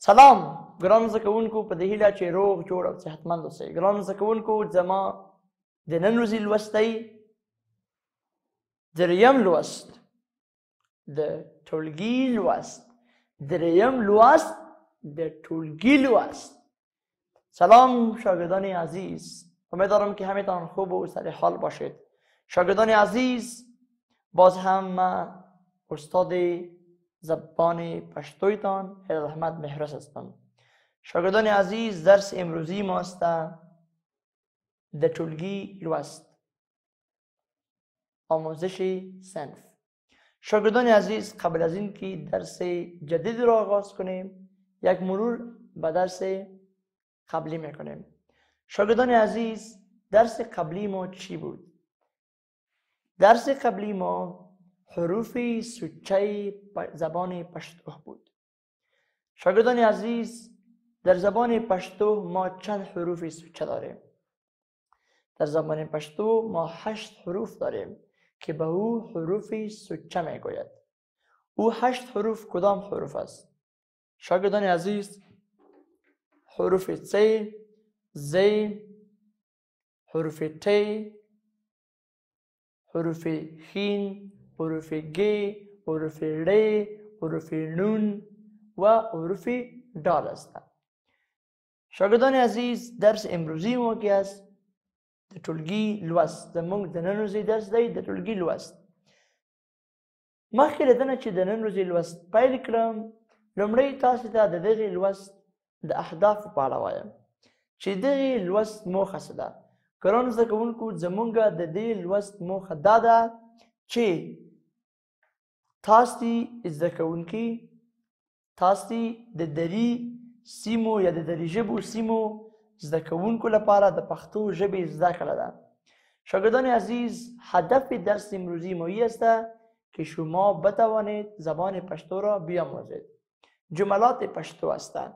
سلام ګرانو زده کوونکو، په دې هیله چې روغ جوړ او صحتمند اوسئ. ګرانو زده کوونکو، زما د نن ورځې لوست دی دریم لوست، د ټولګي لوست. دریم لوست د ټولګي لوست. سلام شاگردان عزیز، امیدوارم که همه‌تان خوب و سر حال باشید. شاگردان عزیز، باز هم استاد زبان پشتویتان هلال احمد مهرس هستم. شاگردان عزیز، درس امروزی ما است د ټولګي لوست، آموزش صنف. شاگردان عزیز، قبل از این که درس جدید را آغاز کنیم یک مرور به درس قبلی میکنیم. شاگردان عزیز، درس قبلی ما چی بود؟ درس قبلی ما حروف سوچه زبان پشتو بود. شاگردان عزیز، در زبان پشتو ما چند حروف سوچه داریم؟ در زبان پشتو ما 8 حروف داریم که به او حروف سوچه میگوید. او 8 حروف کدام حروف است؟ شاگردان عزیز، حروف ت، ز، حروف ت، حروف خین، حروف گ، حروف ر، حروف نون و حروف دال است. شاگردان عزیز، درس امروزی ما که است د ټولګي لوست. زموږ د نن ورځې درس دی د ټولګي لوست. مخکې له دې نه چې د نن ورځې لوست پیل کړم، لومړی تاسو ته د دغې لوست د اهدافو په اړه وایم چې دغې لوست موخه څه ده. ګرانو زده کوونکو، زموږ د دې لوست موخه دا ده چې تاسو زده کوونکي د دري سیمو یا د دري ژبو سیمو زده کوونکو لپاره د پښتو ژبې زده کړه ده. شاگردان عزیز، هدف درس امروزی ما این است که شما بتوانید زبان پشتو را بیاموزید. جملات پشتو هستند.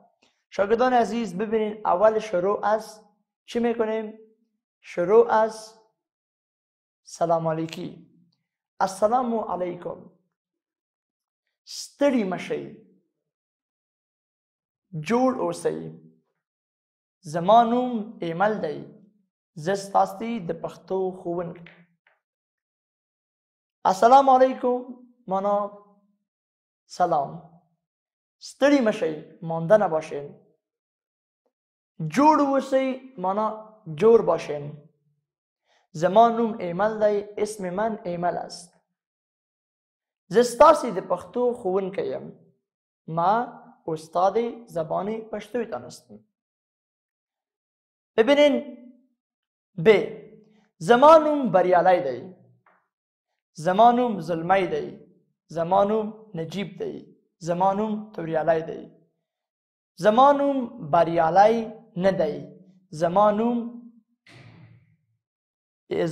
شاگردان عزیز، ببینید اول شروع از چی میکنیم؟ شروع از سلام علیکی. السلام علیکم. ستړي مشئ، جوړ اوسئ. زما نوم ایمل دی، زه ستاسو د پښتو ښوونکی. السلام علیکم معنا سلام. ستړي مشئ، مانده نباشین. جوړ اوسئ معنا جور باشین. زما نوم ایمل دی، اسم من ایمل است. زه ستاسو د پښتو ښوونکی یم. ما استاد زبان پشتویتان هستم. ببینین ب. زما نوم بریالی دی. زما نوم زلمی دی. زما نوم نجیب دی. زما نوم توریالی دی. زما نوم بریالی نه دی. زما نوم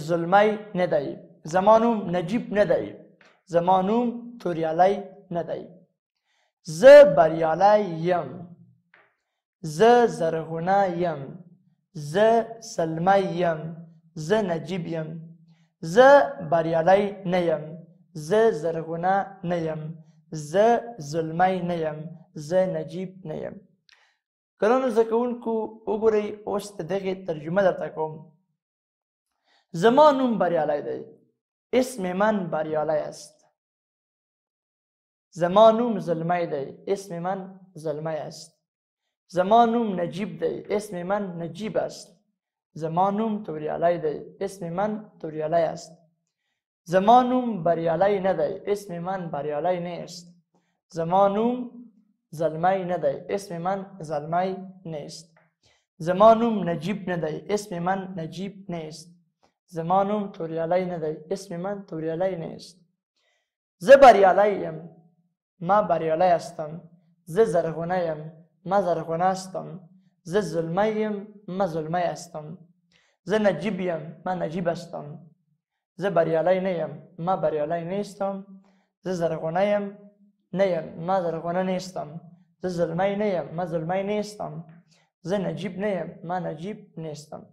زلمی نه دی. زما نوم نجیب نه دی. زما نوم توریالی نه دی. زه بریالی یم. زه زرغونه یم. زه سلمی یم. زه نجیب یم. زه بریالی نه یم. زه زرغونه نه یم. زه زلمی نه یم. زه نجیب نه یم. ګرانو زده کوونکو، وګورئ اوس د دغې ترجمه درته کوم. زما نوم بریالی دی. اسم من بریالی است. زما نوم زلمی دی. اسم من زلمی است. زما نوم نجیب دی. اسم من نجیب است. زما نوم توریالی دی. اسم من توریالی است. زما نوم بریالی نه دی. اسم من بریالی نیست. زما نوم زلمی نه دی. اسم من زلمی نیست. زما نوم نجیب نه دی. اسم من نجیب نیست. زما نوم توریالی نه دی. اسم من توریالی نیست. زه بریالی یم. ما بریالی هستم. زه زرغونه یم. ما زرغونه هستم. زه زلمی یم. ما زلمی هستم. زه نجیب یم. ما نجیب هستم. زه بریالی نه یم. ما بریالی نیستم. زه زرغونه یم. نه یم. ما زرغونه نیستم. زه زلمی نه یم. ما زلمی نیستم. زه نجیب نه یم. ما نجیب نیستم.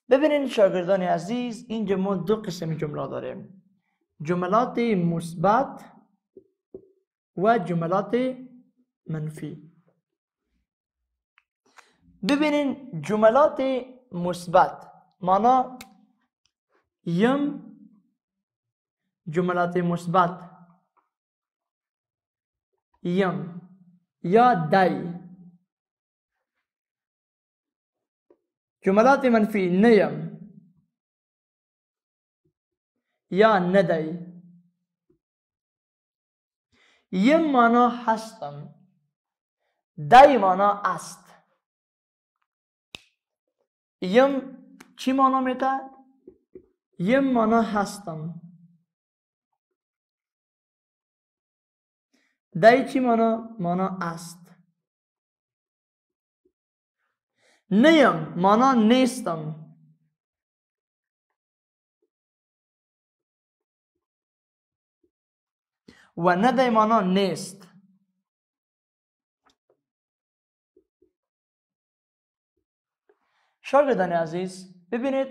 ببینید شاگردان عزیز، اینجا ما 2 قسم جمله داریم: جملات مثبت و جملات منفی. ببینین جملات مثبت مانا یم، جملات مثبت یم یا دای. جملات منفی نیم یا ندای. یم مانا هستم، دای مانا است. یم چی مانا میده؟ یم مانا هستم. دای چی مانا؟ مانا است. نیم مانا نیستم. و ندای مانا نیست. شاگردان عزیز ببینید،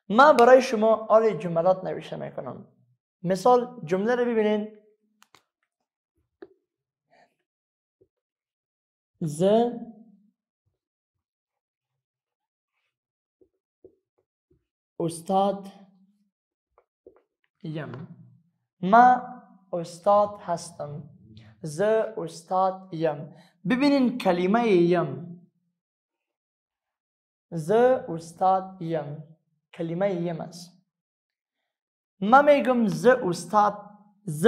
من برای شما آل جملات نوشته میکنم. مثال جمله رو ببینید. ز استاد یم. ما استاد هستم. ز استاد یم. ببینین کلمه یم. ز استاد یم کلمه یم است. ما میگم ز استاد، ز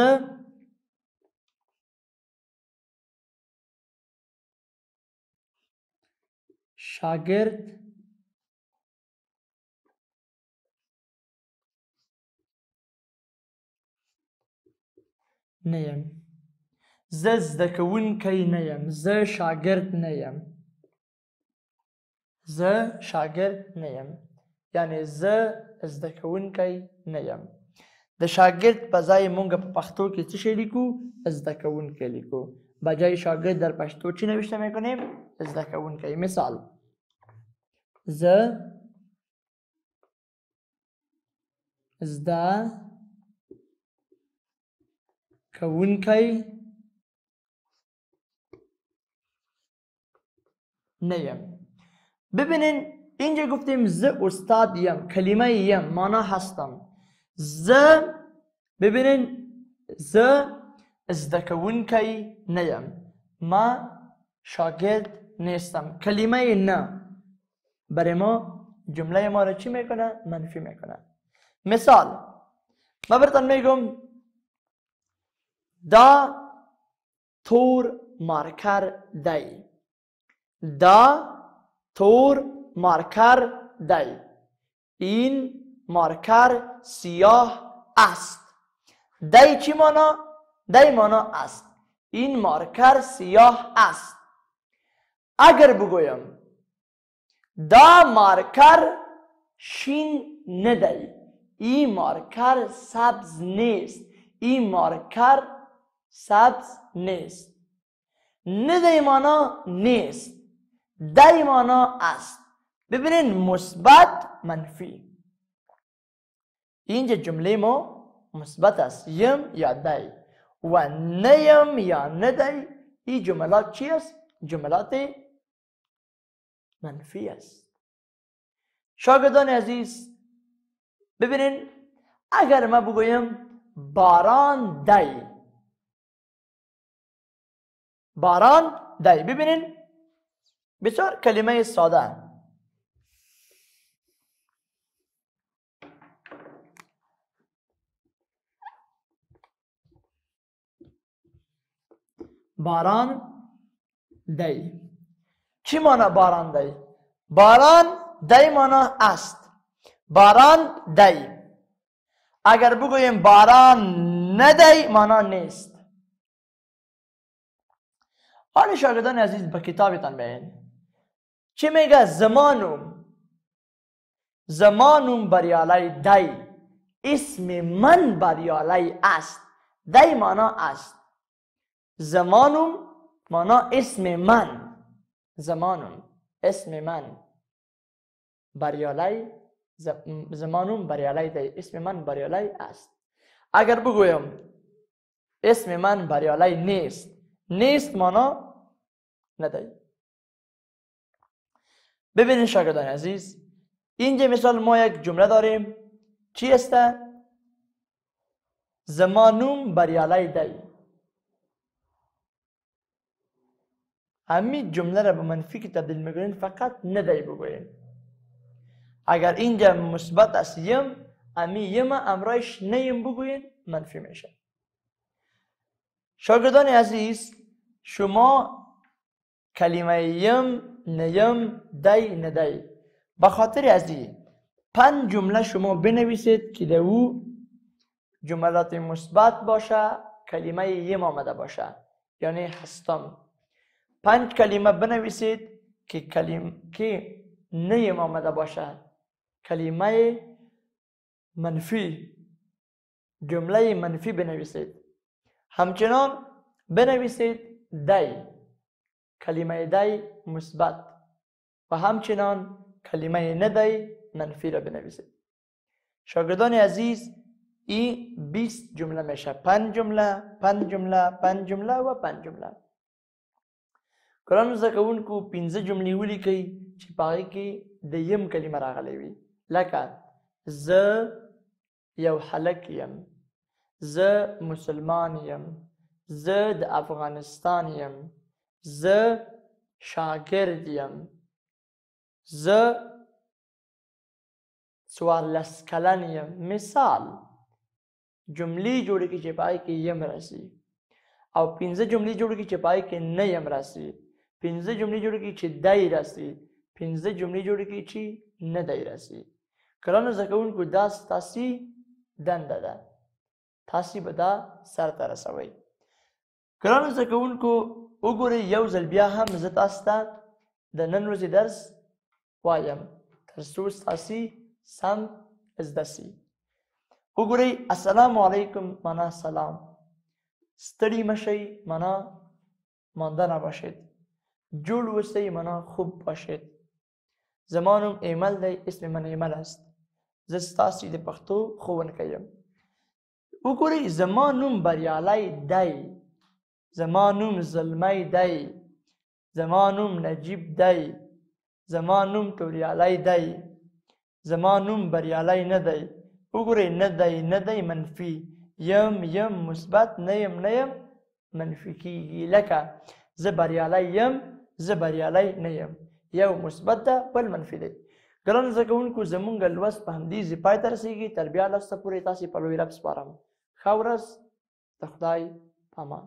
شاگرد نیم. ز زدکونکی نیم. ز شاگرد نیم. ز شاگرد نیم یعنی ز زدکونکی نیم. د شاگرد په ځای مونږ په پښتو کې څه شی لیکو؟ زده کوونکی لیکو. بجای شاگرد در پښتو چی نوشته میکنیم؟ زده کوونکی. مثال ز زده کوونکی نیم. ببینین اینجا گفتیم ز استاد یم، کلمه یم مانا هستم. ز ببینین ز زدکونکی نیم، ما شاگرد نیستم. کلمه نه برای ما جمله ما را چی میکنه؟ منفی میکنه. مثال ما براتون میگم دا تور مارکر دی. دا تور مارکر دی. این مارکر سیاه است. دی چی مانا؟ دی مانا است. این مارکر سیاه است. اگر بگویم دا مارکر شین ندی، این مارکر سبز نیست. این مارکر سبز نیست. ندی مانا نیست، دی مانا است. ببینین مثبت منفی. اینجا جمله ما مثبت است، یم یا دی. و نیم یا ندی این جملات چی است؟ جملات منفی است. شاگردان عزیز ببینین، اگر ما بگویم باران دی، باران دی، ببینین بسیار کلمه ساده. باران دی چی مانا؟ باران دی. باران دی مانا است. باران دی. اگر بگویم باران ندی مانا نیست. حالا شاگردان عزیز به کتابتان بیاین چی میگه؟ زمانم، زمانم بریالی دی. اسم من بریالی است. دی مانا است. زمانم مانا اسم من. زمانم اسم من بریالی. زمانم بریالی دی. اسم من بریالی است. اگر بگویم اسم من بریالی نیست، نیست مانا ندی. ببینید شاگردان عزیز، اینجا مثال ما یک جمله داریم. چی است؟ زمانوم بریالای دی. همین جمله را به منفی که تبدیل میکنین فقط ندی بگوین. اگر اینجا مثبت است یم، امی یم امرایش نیم بگوین منفی میشه. شاگردان عزیز، شما کلمه یم، نیم، دی، ندی به خاطر از این 5 جمله شما بنویسید که در او جملات مثبت باشه، کلمه یم آمده باشه، یعنی هستم. 5 کلمه بنویسید که نیم آمده باشه، کلمه منفی، جمله منفی بنویسید. همچنان بنویسید دی، کلمه دی مثبت، و همچنان کلمه ندی منفی را بنویسید. شاگردان عزیز، این 20 جمله میشه. 5 جمله، 5 جمله، 5 جمله و 5 جمله. قرآن زده کوونکو 15 جملې ولیکئ چې په هغې کې د یم کلمه راغلی وي، لکه زه یو هلک یم، زه مسلمان یم، زه د افغانستان یم، زه شاگرد یم، زه 14 کلن یم. مثال جملې جوړې کړئ چې په هغې کې یم راسي، او 15 جملې جوړې کړئ چې په هغې کې نه یم راسي، 15 جملې جوړې کړئ چې دی راسي، 15 جملې جوړې کړئ چې نه دی راسي. ګرانو زده کوونکو، دا ستاسې دنده ده، تاسې به دا سرته رسوئ. ګرانو زده کوونکو، وګورئ یو ځل بیا هم زه تاسو ته د نن ورځې درس وایم تر څو ستاسې سم زده سي. وګورئ، السلام علیکم معنا سلام، ستړي مشئ معنا مانده نباشید، جوړ اوسئ معنا خوب باشید. زما نوم ایمل دی، اسم من ایمل است، زه ستاسې د پښتو ښوونکی یم. وګورئ، زما نوم بریالی دی، زما نوم زلمی دی، زما نوم نجیب دی، زما نوم توریالی دی، زما نوم بریالی نه دی. وګورئ، نه دی، نه دی منفي، یم یم مثبت، نه یم نه یم منفي کیږي. لکه زه بریالی یم، زه بریالی نه یم، یو مثبت ده بل منفي دی. ګرانو زده کوونکو، زمونږ لوست په همدې ځای پای ته رسېږي. تر بیا لوسته پورې تاسې په لوی رب سپارم. ښه ورځ، د خدای په امان.